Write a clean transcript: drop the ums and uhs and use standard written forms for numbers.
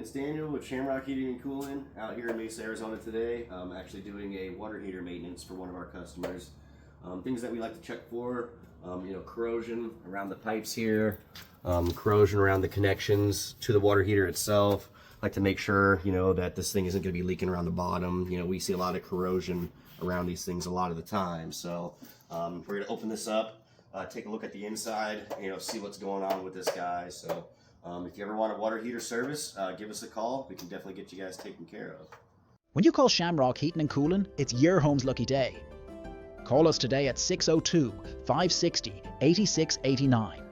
it's Daniel with Shamrock Heating and Cooling out here in Mesa, Arizona today. I'm actually doing a water heater maintenance for one of our customers. Things that we like to check for, corrosion around the pipes here, corrosion around the connections to the water heater itself. Like to make sure, that this thing isn't going to be leaking around the bottom. We see a lot of corrosion around these things a lot of the time. So we're going to open this up, take a look at the inside, see what's going on with this guy. So if you ever want a water heater service, give us a call. We can definitely get you guys taken care of. When you call Shamrock Heating and Cooling, it's your home's lucky day. Call us today at 602 560 8689.